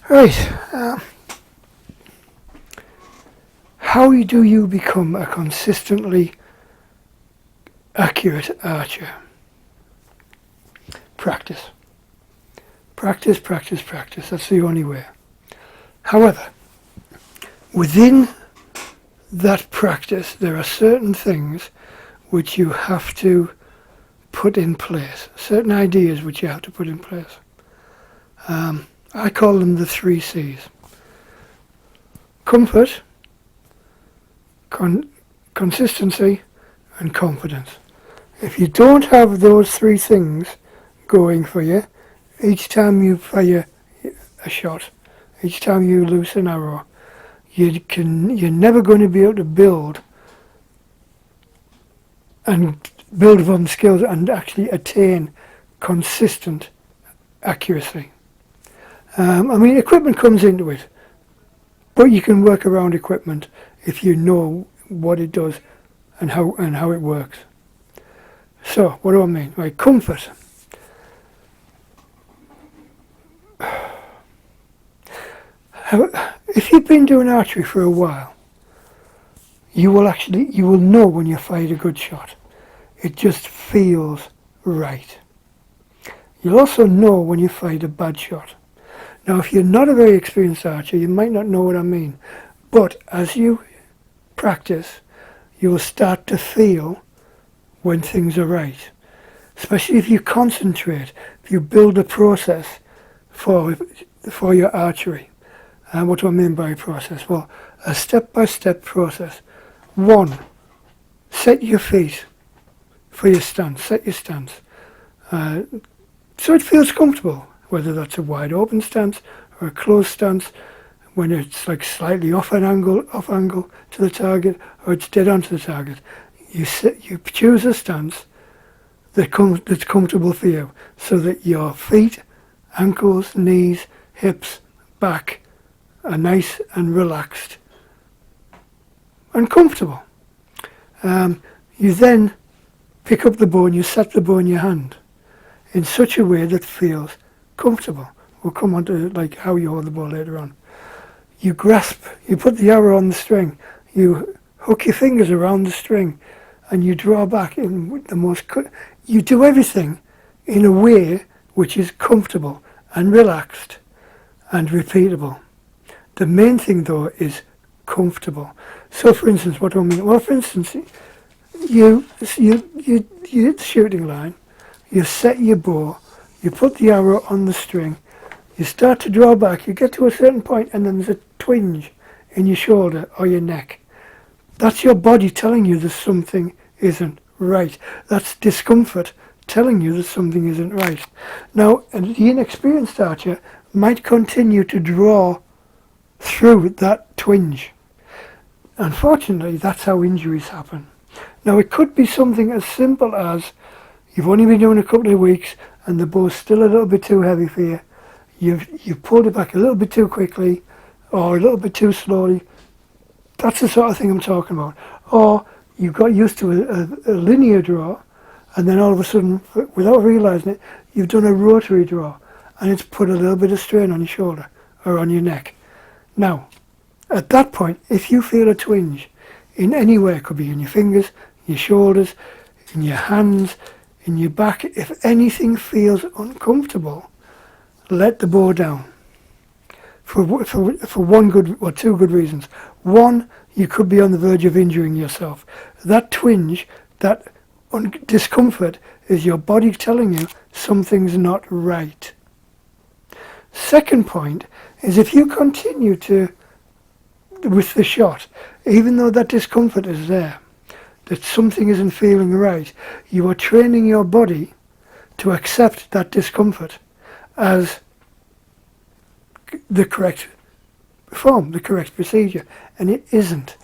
Right. How do you become a consistently accurate archer? Practice. Practice, practice, practice. That's the only way. However, within that practice, there are certain things which you have to put in place. Certain ideas which you have to put in place. I call them the 3 C's. Comfort, consistency, and confidence. If you don't have those 3 things going for you, each time you fire a shot, each time you loose an arrow, you're never going to be able to build on skills and actually attain consistent accuracy. Equipment comes into it, but you can work around equipment if you know what it does and how it works. So, what do I mean? Right, comfort. If you've been doing archery for a while, you will know when you fired a good shot. It just feels right. You'll also know when you fired a bad shot. Now, if you're not a very experienced archer, you might not know what I mean. But as you practice, you will start to feel when things are right. Especially if you concentrate, if you build a process for your archery. And what do I mean by a process? Well, a step-by-step process. 1, set your feet for your stance. Set your stance. So it feels comfortable, whether that's a wide open stance or a closed stance, when it's like slightly off angle to the target, or it's dead on to the target. You choose a stance that's comfortable for you, so that your feet, ankles, knees, hips, back are nice and relaxed and comfortable. You then pick up the bow and you set the bow in your hand in such a way that feels comfortable. We'll come on to like how you hold the bow later on. You grasp, you put the arrow on the string, you hook your fingers around the string, and you draw back in the most... You do everything in a way which is comfortable and relaxed and repeatable. The main thing, though, is comfortable. So, for instance, what do I mean? Well, for instance, you hit the shooting line, you set your bow, you put the arrow on the string, you start to draw back, you get to a certain point, and then there's a twinge in your shoulder or your neck. That's your body telling you that something isn't right. That's discomfort telling you that something isn't right. Now, the inexperienced archer might continue to draw through that twinge. Unfortunately, that's how injuries happen. Now, it could be something as simple as you've only been doing a couple of weeks and the bow's still a little bit too heavy for you. You've pulled it back a little bit too quickly or a little bit too slowly. That's the sort of thing I'm talking about. Or you got used to a linear draw, and then all of a sudden, without realising it, you've done a rotary draw, and it's put a little bit of strain on your shoulder or on your neck. Now, at that point, if you feel a twinge in any way, it could be in your fingers, your shoulders, in your hands, in your back, if anything feels uncomfortable, let the bow down. For one good or two good reasons. One, you could be on the verge of injuring yourself. That twinge, that discomfort is your body telling you something's not right. Second point is if you continue with the shot, even though that discomfort is there, that something isn't feeling right, you are training your body to accept that discomfort as the correct form, the correct procedure, and it isn't.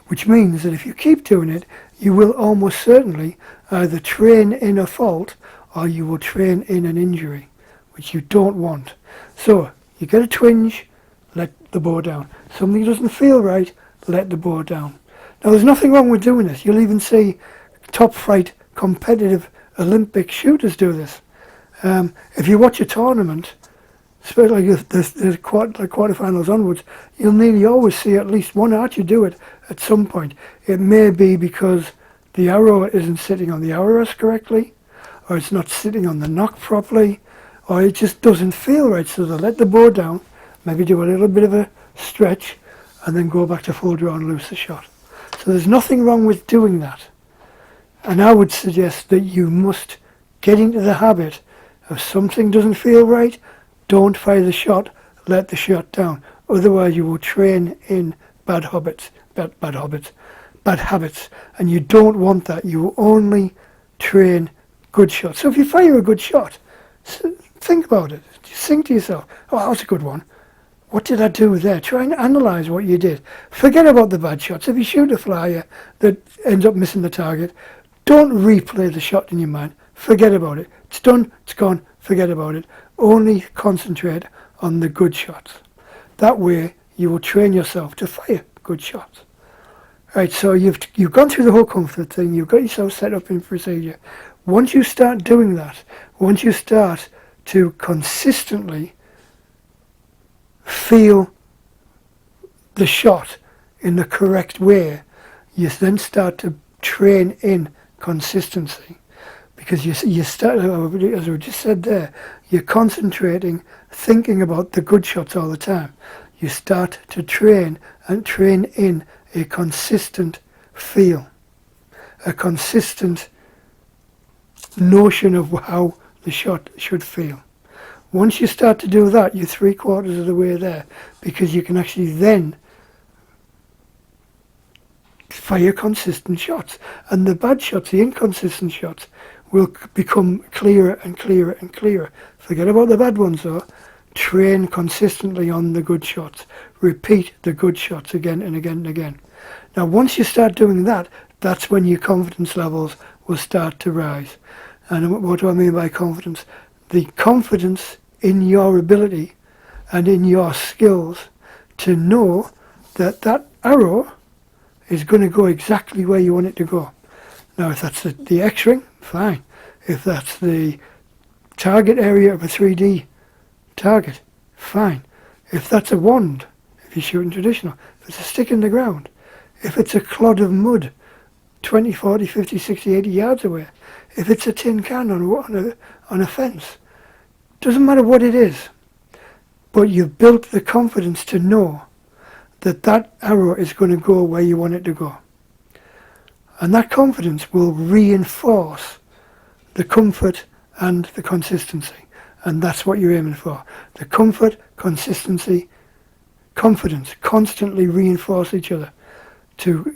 Which means that if you keep doing it, you will almost certainly either train in a fault or you will train in an injury, which you don't want. So, you get a twinge, let the bow down. Something doesn't feel right, let the bow down. Now, there's nothing wrong with doing this. You'll even see top-flight competitive Olympic shooters do this. If you watch a tournament, especially if the quarterfinals onwards, you'll nearly always see at least one archer do it at some point. It may be because the arrow isn't sitting on the arrow rest correctly, or it's not sitting on the nock properly, or it just doesn't feel right. So they'll let the bow down, maybe do a little bit of a stretch, and then go back to full draw and loose the shot. So there's nothing wrong with doing that. And I would suggest that you must get into the habit of something doesn't feel right, don't fire the shot, let the shot down. Otherwise you will train in bad habits, and you don't want that. You only train good shots. So if you fire a good shot, think about it. Just think to yourself, oh, that was a good one. What did I do there? Try and analyse what you did. Forget about the bad shots. If you shoot a flyer that ends up missing the target, don't replay the shot in your mind. Forget about it. It's done, it's gone, forget about it. Only concentrate on the good shots. That way you will train yourself to fire good shots. Right, so you've gone through the whole comfort thing, you've got yourself set up in procedure. Once you start doing that, once you start to consistently feel the shot in the correct way, you then start to train in consistency, because you start, as we just said there, you're concentrating, thinking about the good shots all the time. You start to train in a consistent feel, a consistent notion of how the shot should feel. Once you start to do that, you're 3/4 of the way there, because you can actually then fire consistent shots, and the bad shots, the inconsistent shots, will become clearer and clearer and clearer. Forget about the bad ones though. Train consistently on the good shots. Repeat the good shots again and again and again. Now once you start doing that, that's when your confidence levels will start to rise. And what do I mean by confidence? The confidence in your ability and in your skills to know that that arrow is going to go exactly where you want it to go. Now if that's the X-ring, fine. If that's the target area of a 3D target, fine. If that's a wand, if you're shooting traditional, if it's a stick in the ground, if it's a clod of mud 20, 40, 50, 60, 80 yards away, if it's a tin can on a fence, doesn't matter what it is, but you've built the confidence to know that that arrow is going to go where you want it to go. And that confidence will reinforce the comfort and the consistency. And that's what you're aiming for. The comfort, consistency, confidence constantly reinforce each other to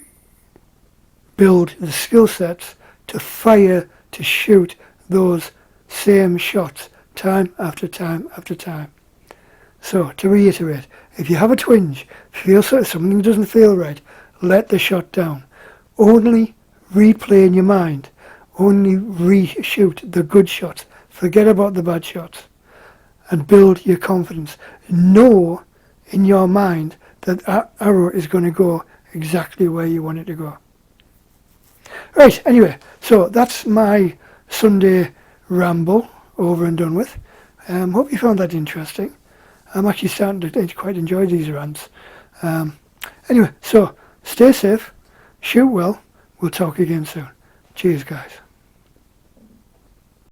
build the skill sets to fire, to shoot those same shots time after time after time. So, to reiterate, if you have a twinge, feel something doesn't feel right, let the shot down. Only replay in your mind. Only reshoot the good shots. Forget about the bad shots. And build your confidence. Know in your mind that that arrow is going to go exactly where you want it to go. Right, anyway, so that's my Sunday ramble over and done with. Hope you found that interesting. I'm actually starting to quite enjoy these rants. Anyway, so stay safe, shoot well, we'll talk again soon. Cheers, guys.